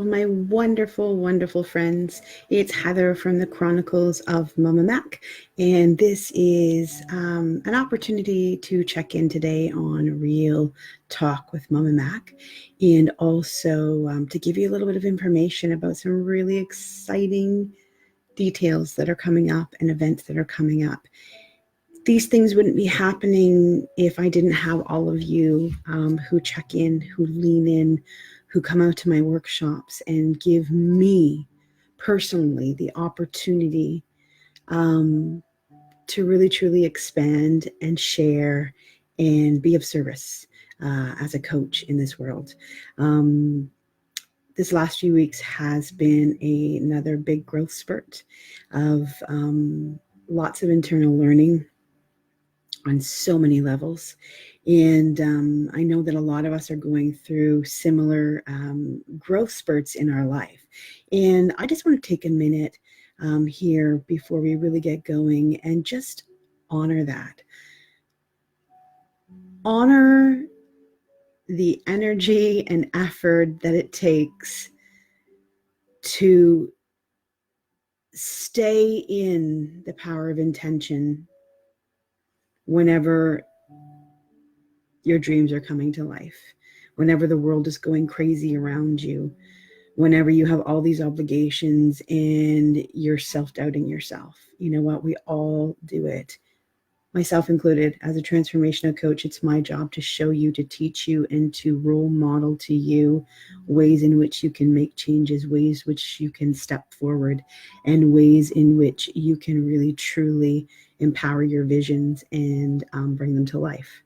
my wonderful, wonderful friends. It's Heather from the Chronicles of Momma Mac, and this is an opportunity to check in today on Real Talk with Momma Mac, and also to give you a little bit of information about some really exciting details that are coming up and events that are coming up. These things wouldn't be happening if I didn't have all of you who check in, who lean in, who come out to my workshops and give me personally the opportunity to really truly expand and share and be of service as a coach in this world. This last few weeks has been another big growth spurt of lots of internal learning on so many levels. And I know that a lot of us are going through similar growth spurts in our life. And I just want to take a minute here before we really get going and just honor that. Honor the energy and effort that it takes to stay in the power of intention whenever your dreams are coming to life, whenever the world is going crazy around you, whenever you have all these obligations and you're self-doubting yourself. You know what? We all do it, myself included. As a transformational coach, it's my job to show you, to teach you, and to role model to you ways in which you can make changes, ways which you can step forward, and ways in which you can really truly empower your visions and bring them to life.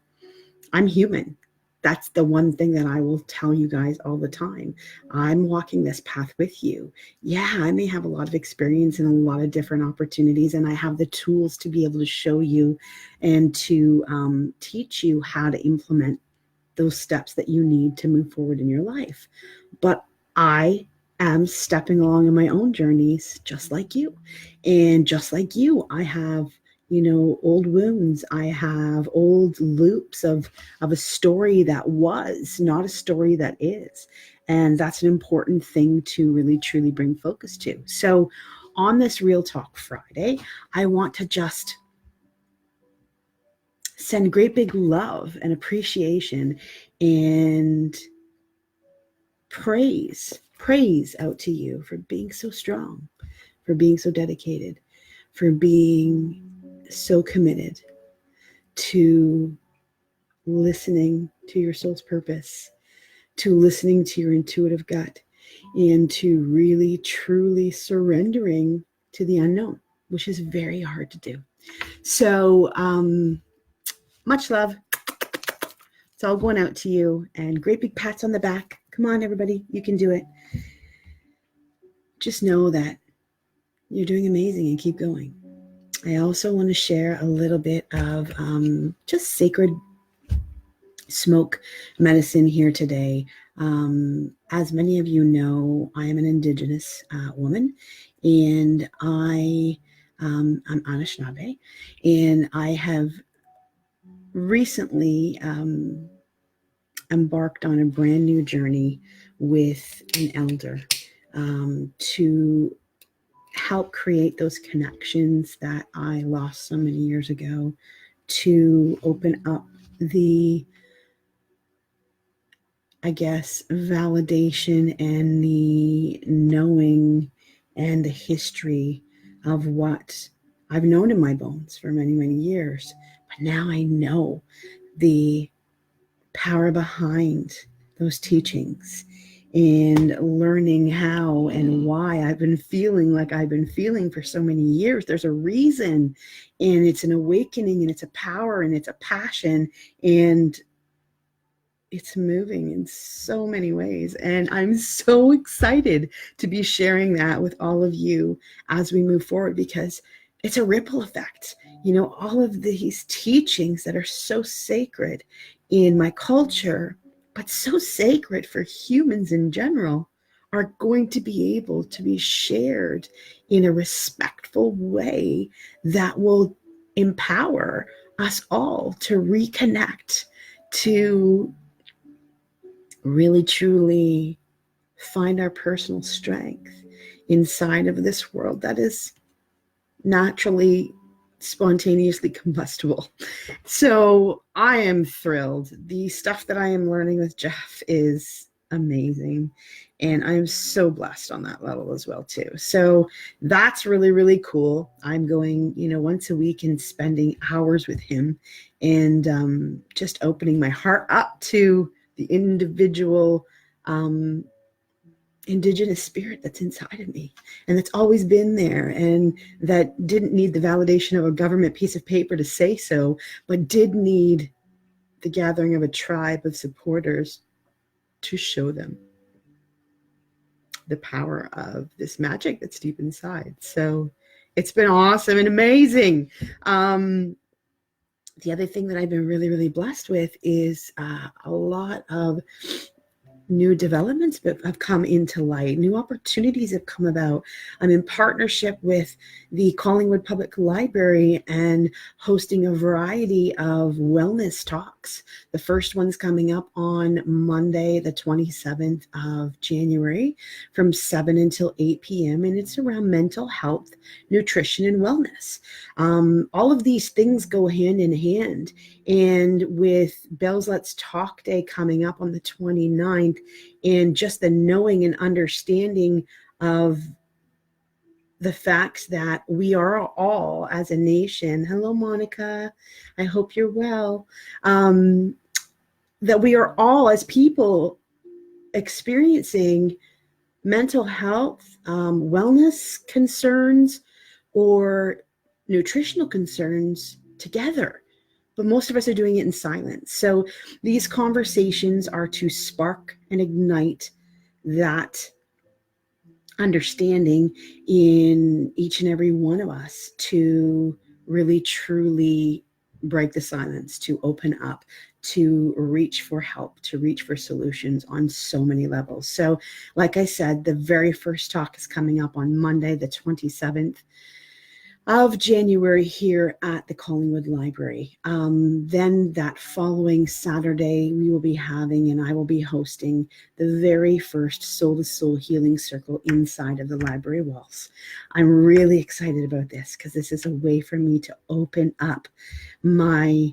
I'm human. That's the one thing that I will tell you guys all the time. I'm walking this path with you. Yeah, I may have a lot of experience and a lot of different opportunities, and I have the tools to be able to show you and to teach you how to implement those steps that you need to move forward in your life. But I am stepping along in my own journeys, just like you. And just like you, I have old wounds. I have old loops of a story that was, not a story that is. And that's an important thing to really, truly bring focus to. So on this Real Talk Friday, I want to just send great big love and appreciation and praise out to you for being so strong, for being so dedicated, for being so committed to listening to your soul's purpose, to listening to your intuitive gut, and to really truly surrendering to the unknown, which is very hard to do. So much love. It's all going out to you, and great big pats on the back. Come on, everybody, you can do it. Just know that you're doing amazing and keep going. I also want to share a little bit of just sacred smoke medicine here today. As many of you know, I am an Indigenous woman, and I'm Anishinaabe, and I have recently embarked on a brand new journey with an elder to help create those connections that I lost so many years ago, to open up the, I guess, validation and the knowing and the history of what I've known in my bones for many, many years. But now I know the power behind those teachings, and learning how and why I've been feeling like I've been feeling for so many years. There's a reason, and it's an awakening, and it's a power, and it's a passion, and it's moving in so many ways. And I'm so excited to be sharing that with all of you as we move forward, because it's a ripple effect. All of these teachings that are so sacred in my culture, but so sacred for humans in general, are going to be able to be shared in a respectful way that will empower us all to reconnect, to really truly find our personal strength inside of this world that is naturally, spontaneously combustible. So I am thrilled. The stuff that I am learning with Jeff is amazing. And I'm so blessed on that level as well, too. So that's really, really cool. I'm going, once a week and spending hours with him and just opening my heart up to the individual Indigenous spirit that's inside of me and that's always been there and that didn't need the validation of a government piece of paper to say so, but did need the gathering of a tribe of supporters to show them the power of this magic that's deep inside. So it's been awesome and amazing. The other thing that I've been really, really blessed with is a lot of new developments have come into light. New opportunities have come about. I'm in partnership with the Collingwood Public Library and hosting a variety of wellness talks. The first one's coming up on Monday, the 27th of January from 7 until 8 p.m. And it's around mental health, nutrition, and wellness. All of these things go hand in hand. And with Belle's Let's Talk Day coming up on the 29th, and just the knowing and understanding of the facts that we are all as a nation, hello, Monica, I hope you're well, that we are all as people experiencing mental health, wellness concerns, or nutritional concerns together. But most of us are doing it in silence. So these conversations are to spark and ignite that understanding in each and every one of us to really, truly break the silence, to open up, to reach for help, to reach for solutions on so many levels. So, like I said, the very first talk is coming up on Monday, the 27th of January here at the Collingwood Library. Then that following Saturday, we will be having, and I will be hosting, the very first Soul to Soul Healing Circle inside of the library walls. I'm really excited about this because this is a way for me to open up my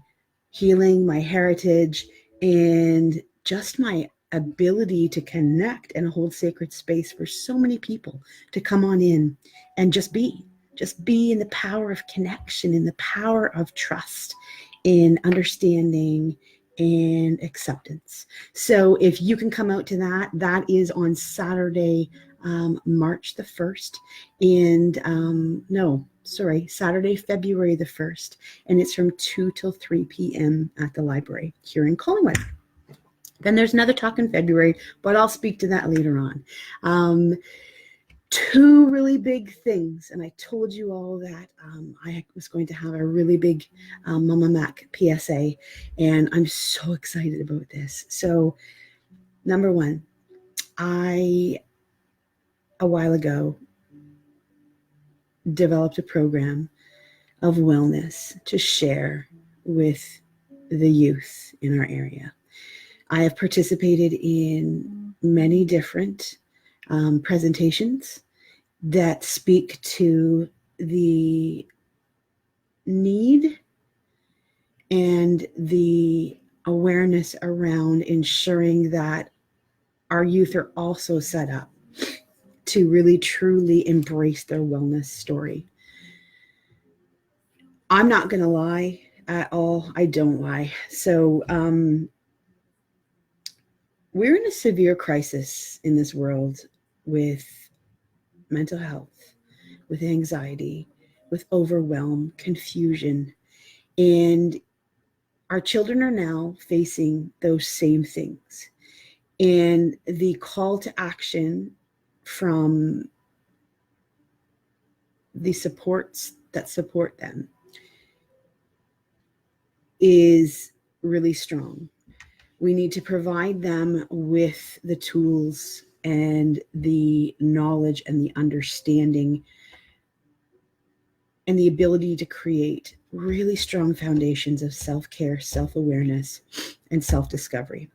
healing, my heritage, and just my ability to connect and hold sacred space for so many people to come on in and just be in the power of connection, in the power of trust, in understanding and acceptance. So if you can come out to that, that is on Saturday, March the 1st, and Saturday, February the 1st, and it's from 2 till 3 p.m. at the library here in Collingwood. Then there's another talk in February, but I'll speak to that later on. Two really big things, and I told you all that I was going to have a really big Momma Mac PSA, and I'm so excited about this. So, number one, I, a while ago, developed a program of wellness to share with the youth in our area. I have participated in many different presentations that speak to the need and the awareness around ensuring that our youth are also set up to really truly embrace their wellness story. I'm not going to lie at all. I don't lie. So we're in a severe crisis in this world with mental health, with anxiety, with overwhelm, confusion. And our children are now facing those same things. And the call to action from the supports that support them is really strong. We need to provide them with the tools and the knowledge and the understanding and the ability to create really strong foundations of self-care, self-awareness, and self-discovery.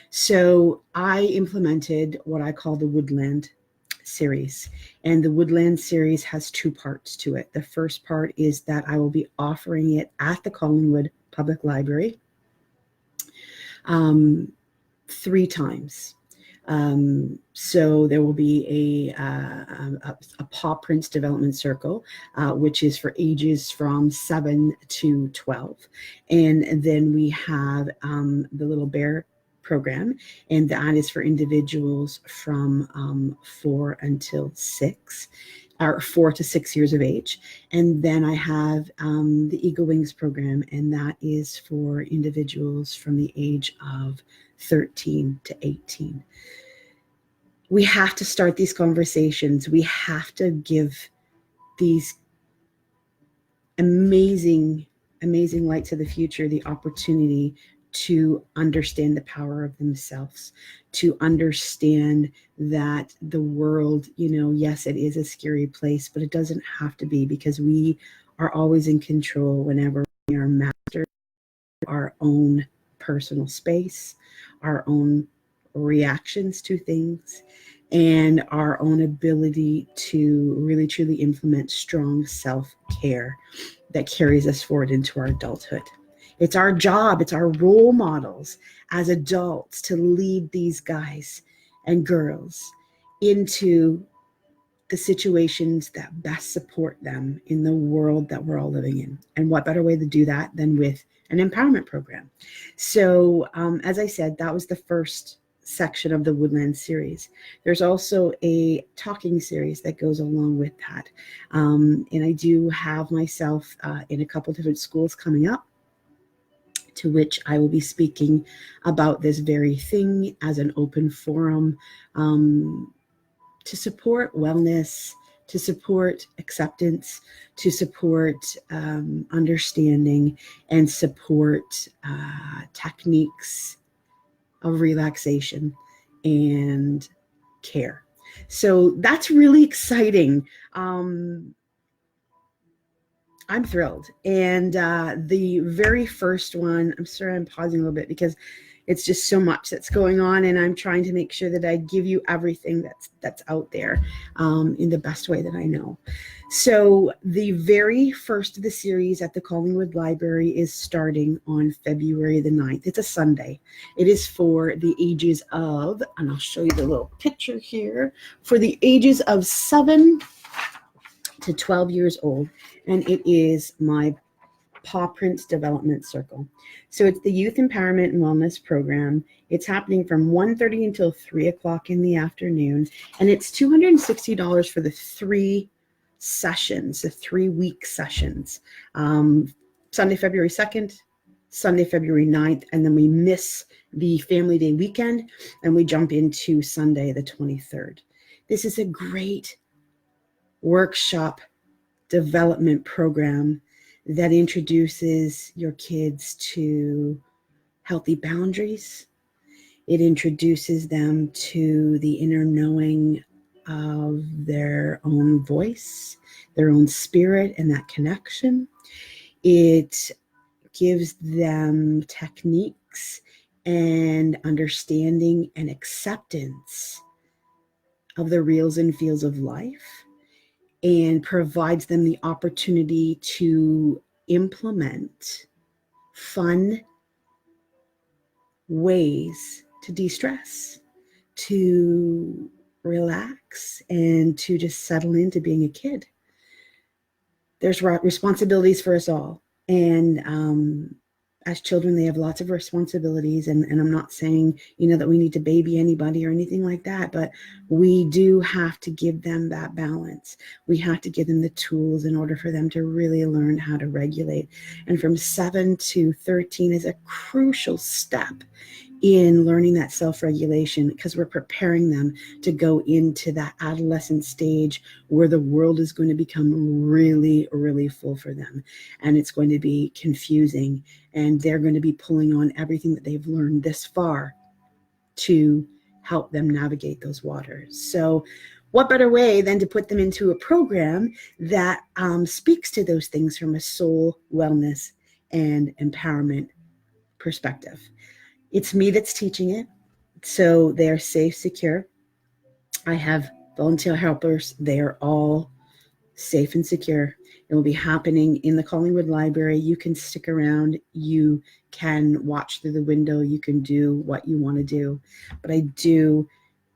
So I implemented what I call the Woodland series. And the Woodland series has two parts to it. The first part is that I will be offering it at the Collingwood Public Library 3 times. So there will be a paw prints development circle, which is for ages from 7 to 12. And then we have the Little Bear program, and that is for individuals from 4 until 6, or 4 to 6 years of age. And then I have the Eagle Wings program, and that is for individuals from the age of 13 to 18. We have to start these conversations. We have to give these amazing lights of the future the opportunity to understand the power of themselves, to understand that the world, yes, it is a scary place, but it doesn't have to be, because we are always in control whenever we are masters of our own personal space, our own reactions to things, and our own ability to really truly implement strong self-care that carries us forward into our adulthood. It's our job, it's our role models as adults to lead these guys and girls into the situations that best support them in the world that we're all living in. And what better way to do that than with an empowerment program? So, as I said, that was the first section of the Woodland series. There's also a talking series that goes along with that. And I do have myself in a couple different schools coming up, to which I will be speaking about this very thing as an open forum, to support wellness, to support acceptance, to support understanding, and support techniques of relaxation and care. So that's really exciting. I'm thrilled. And the very first one, I'm sorry I'm pausing a little bit because it's just so much that's going on, and I'm trying to make sure that I give you everything that's out there in the best way that I know. So the very first of the series at the Collingwood Library is starting on February the 9th. It's a Sunday. It is for the ages of, and I'll show you the little picture here, for the ages of 7 to 12 years old, and it is my Paw Prints Development Circle. So it's the Youth Empowerment and Wellness Program. It's happening from 1:30 until 3 o'clock in the afternoon, and it's $260 for the 3 sessions, the 3-week sessions. Sunday, February 2nd, Sunday, February 9th, and then we miss the Family Day weekend, and we jump into Sunday, the 23rd. This is a great workshop development program that introduces your kids to healthy boundaries. It introduces them to the inner knowing of their own voice, their own spirit, and that connection. It gives them techniques and understanding and acceptance of the reals and feels of life, and provides them the opportunity to implement fun ways to de-stress, to relax, and to just settle into being a kid. There's responsibilities for us all. And as children, they have lots of responsibilities. And I'm not saying, that we need to baby anybody or anything like that, but we do have to give them that balance. We have to give them the tools in order for them to really learn how to regulate. And from 7 to 13 is a crucial step in learning that self-regulation, because we're preparing them to go into that adolescent stage where the world is going to become really, really full for them. And it's going to be confusing, and they're going to be pulling on everything that they've learned this far to help them navigate those waters. So what better way than to put them into a program that speaks to those things from a soul, wellness, and empowerment perspective. It's me that's teaching it. So they are safe, secure. I have volunteer helpers. They are all safe and secure. It will be happening in the Collingwood Library. You can stick around. You can watch through the window. You can do what you want to do. But I do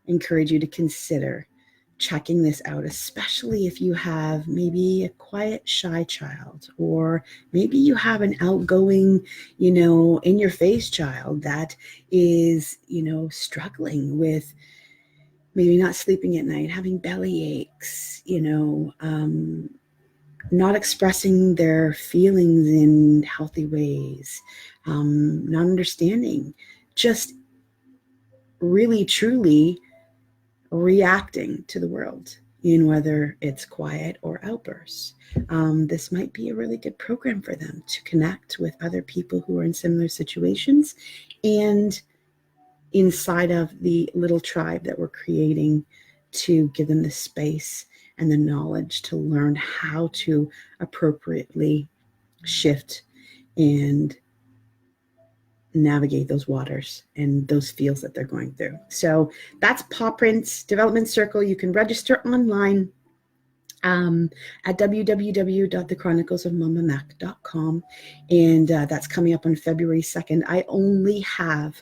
encourage you to consider checking this out, especially if you have maybe a quiet, shy child, or maybe you have an outgoing, in your face child that is, struggling with maybe not sleeping at night, having belly aches, not expressing their feelings in healthy ways, not understanding, just really, truly reacting to the world in whether it's quiet or outbursts. This might be a really good program for them to connect with other people who are in similar situations and inside of the little tribe that we're creating to give them the space and the knowledge to learn how to appropriately shift and navigate those waters and those feels that they're going through. So that's Paw Prints Development Circle. You can register online at www.thechroniclesofmommamac.com, and that's coming up on February 2nd. I only have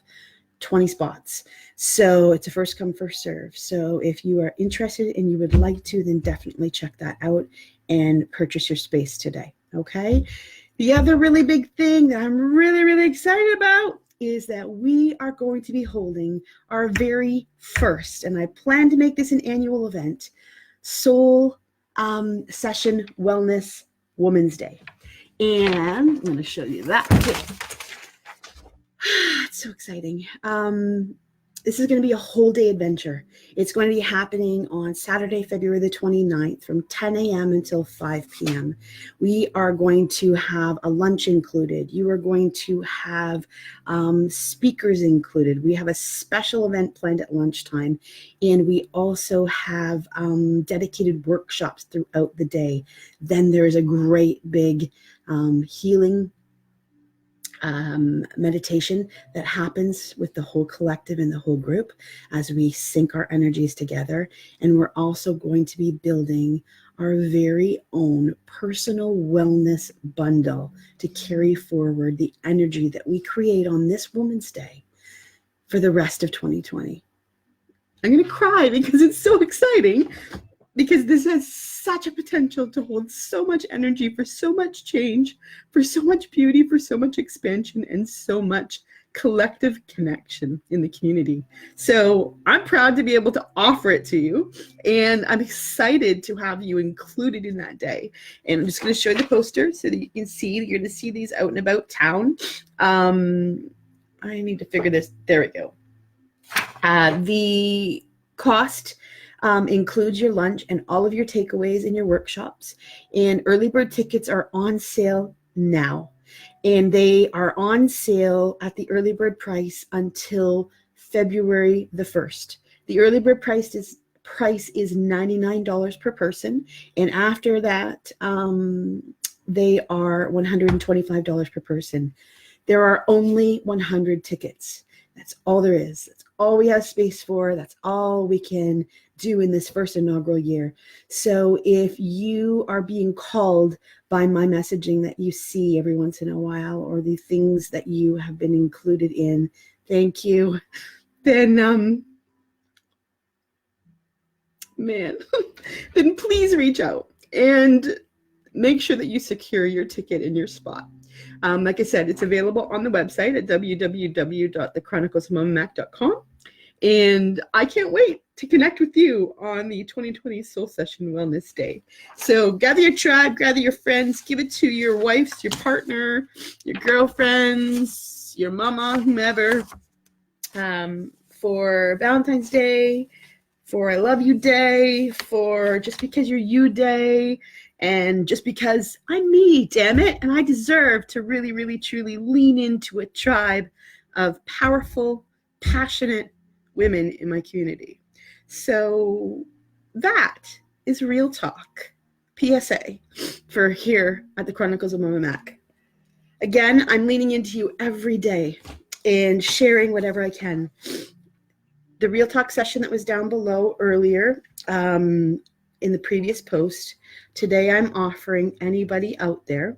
20 spots. So it's a first come, first serve. So if you are interested and you would like to, then definitely check that out and purchase your space today. Okay. The other really big thing that I'm really, really excited about is that we are going to be holding our very first, and I plan to make this an annual event, Soul Session Wellness Women's Day. And I'm going to show you that too. It's so exciting. This is going to be a whole day adventure. It's going to be happening on Saturday, February the 29th from 10 a.m. until 5 p.m. We are going to have a lunch included. You are going to have speakers included. We have a special event planned at lunchtime, and we also have dedicated workshops throughout the day. Then there is a great big healing meditation that happens with the whole collective and the whole group as we sync our energies together. And we're also going to be building our very own personal wellness bundle to carry forward the energy that we create on this Women's Day for the rest of 2020. I'm going to cry because it's so exciting, because this has such a potential to hold so much energy for so much change, for so much beauty, for so much expansion, and so much collective connection in the community. So I'm proud to be able to offer it to you, and I'm excited to have you included in that day. And I'm just going to show you the poster so that you can see. You're going to see these out and about town. I need to figure this. There we go. The cost includes your lunch and all of your takeaways and your workshops. And early bird tickets are on sale now. And they are on sale at the early bird price until February the 1st. The early bird price is $99 per person. And after that, they are $125 per person. There are only 100 tickets. That's all there is. That's all we have space for. That's all we can do in this first inaugural year. So if you are being called by my messaging that you see every once in a while, or the things that you have been included in, thank you, then then please reach out and make sure that you secure your ticket and your spot. Like I said, it's available on the website at www.thechroniclesofmommamac.com. And I can't wait to connect with you on the 2020 Soul Session Wellness Day. So gather your tribe, gather your friends, give it to your wives, your partner, your girlfriends, your mama, whomever, for Valentine's Day, for I Love You Day, for Just Because You're You Day, and just because I'm me, damn it, and I deserve to really, really, truly lean into a tribe of powerful, passionate women in my community. So that is Real Talk, PSA, for here at the Chronicles of Momma Mac. Again, I'm leaning into you every day and sharing whatever I can. the Real Talk session that was down below earlier in the previous post, today I'm offering anybody out there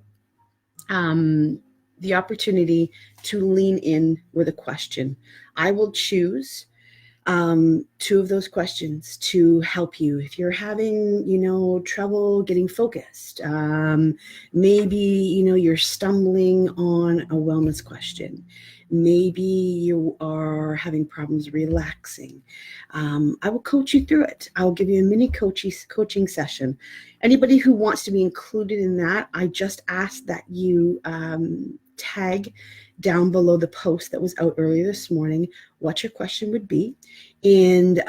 the opportunity to lean in with a question. I will choose two of those questions to help you. If you're having, trouble getting focused, maybe, you're stumbling on a wellness question. Maybe you are having problems relaxing. I will coach you through it. I'll give you a mini coaching session. Anybody who wants to be included in that, I just ask that you tag down below the post that was out earlier this morning what your question would be, and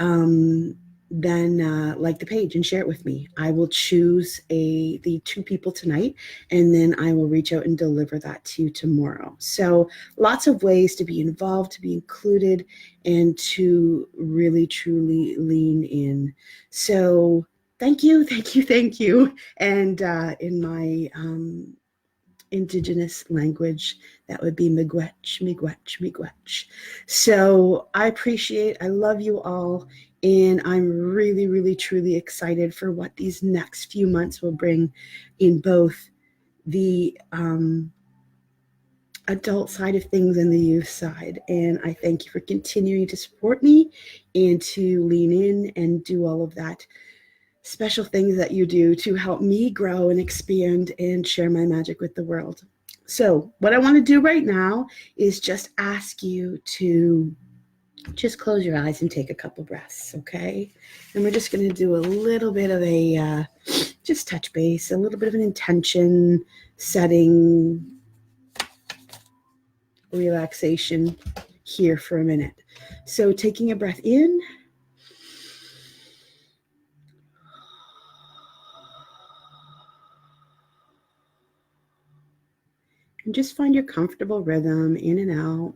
then like the page and share it with me. I will choose the two people tonight, and then I will reach out and deliver that to you tomorrow. So lots of ways to be involved, to be included, and to really truly lean in. So thank you. And in my Indigenous language, that would be miigwech, miigwech, miigwech. So I love you all, and I'm really, really, truly excited for what these next few months will bring in both the adult side of things and the youth side. And I thank you for continuing to support me and to lean in and do all of that special things that you do to help me grow and expand and share my magic with the world. So what I want to do right now is just ask you to just close your eyes and take a couple breaths, okay? And we're just going to do a little bit of a just touch base, a little bit of an intention setting, relaxation here for a minute. So taking a breath in, and just find your comfortable rhythm in and out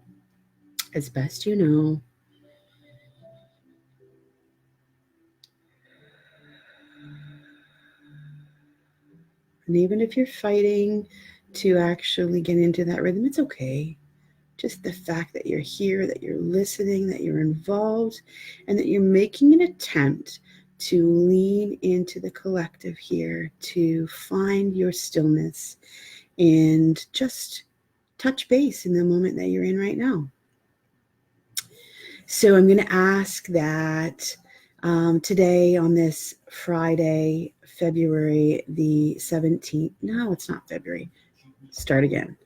as best you know. And even if you're fighting to actually get into that rhythm, it's okay. Just the fact that you're here, that you're listening, that you're involved, and that you're making an attempt to lean into the collective here, to find your stillness and just touch base in the moment that you're in right now. So I'm going to ask that today, on this Friday, February the 17th, no, it's not February, start again.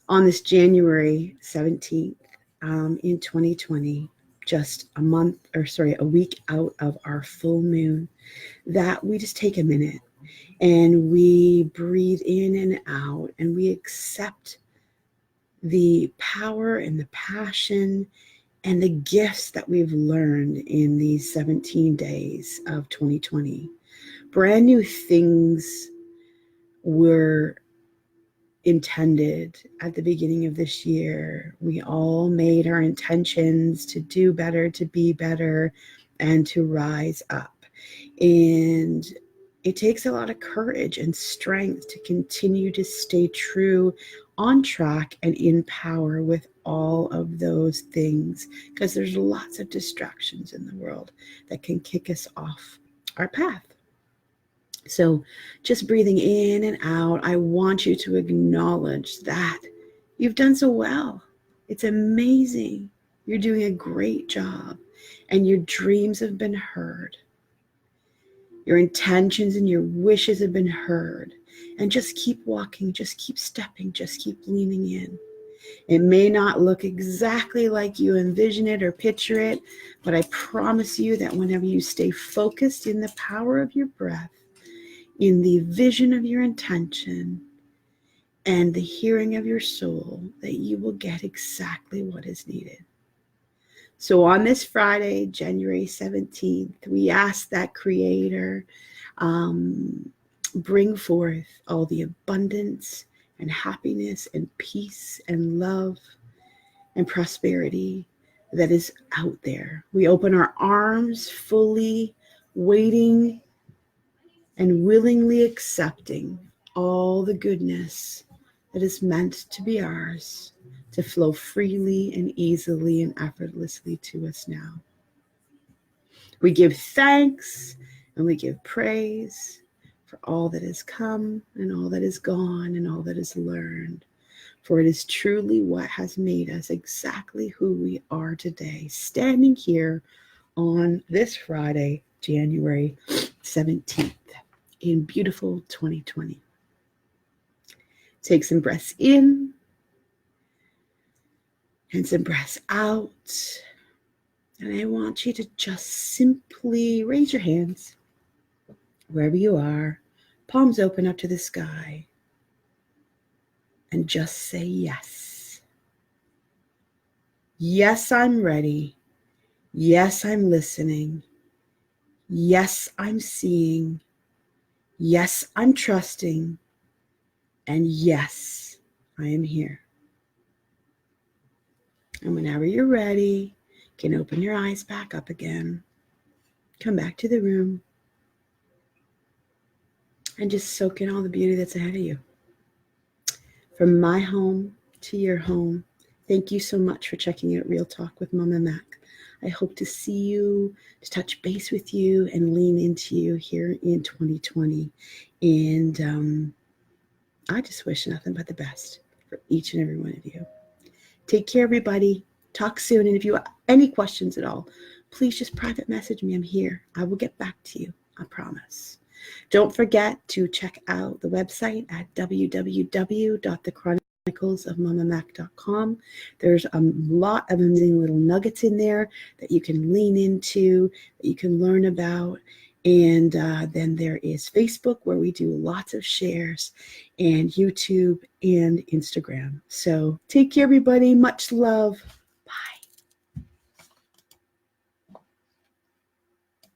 On this January 17th in 2020, just a week out of our full moon, that we just take a minute and we breathe in and out, and we accept the power and the passion and the gifts that we've learned in these 17 days of 2020. Brand new things were intended at the beginning of this year. We all made our intentions to do better, to be better, and to rise up. And it takes a lot of courage and strength to continue to stay true, on track, and in power with all of those things, because there's lots of distractions in the world that can kick us off our path. So just breathing in and out, I want you to acknowledge that you've done so well. It's amazing. You're doing a great job, and your dreams have been heard. Your intentions and your wishes have been heard. And just keep walking, just keep stepping, just keep leaning in. It may not look exactly like you envision it or picture it, but I promise you that whenever you stay focused in the power of your breath, in the vision of your intention, and the hearing of your soul, that you will get exactly what is needed. So on this Friday, January 17th, we ask that Creator bring forth all the abundance and happiness and peace and love and prosperity that is out there. We open our arms fully, waiting and willingly accepting all the goodness that is meant to be ours, to flow freely and easily and effortlessly to us now. We give thanks and we give praise for all that has come and all that is gone and all that is learned. For it is truly what has made us exactly who we are today, standing here on this Friday, January 17th, in beautiful 2020. Take some breaths in and some breaths out. And I want you to just simply raise your hands wherever you are, palms open up to the sky, and just say yes. Yes, I'm ready. Yes, I'm listening. Yes, I'm seeing. Yes, I'm trusting. And yes, I am here. And whenever you're ready, you can open your eyes back up again. Come back to the room and just soak in all the beauty that's ahead of you. From my home to your home, thank you so much for checking out Real Talk with Momma Mac. I hope to see you, to touch base with you, and lean into you here in 2020. And I just wish nothing but the best for each and every one of you. Take care, everybody. Talk soon. And if you have any questions at all, please just private message me. I'm here. I will get back to you. I promise. Don't forget to check out the website at www.thechroniclesofmommamac.com. There's a lot of amazing little nuggets in there that you can lean into, that you can learn about. And then there is Facebook, where we do lots of shares, and YouTube and Instagram. So take care, everybody. Much love.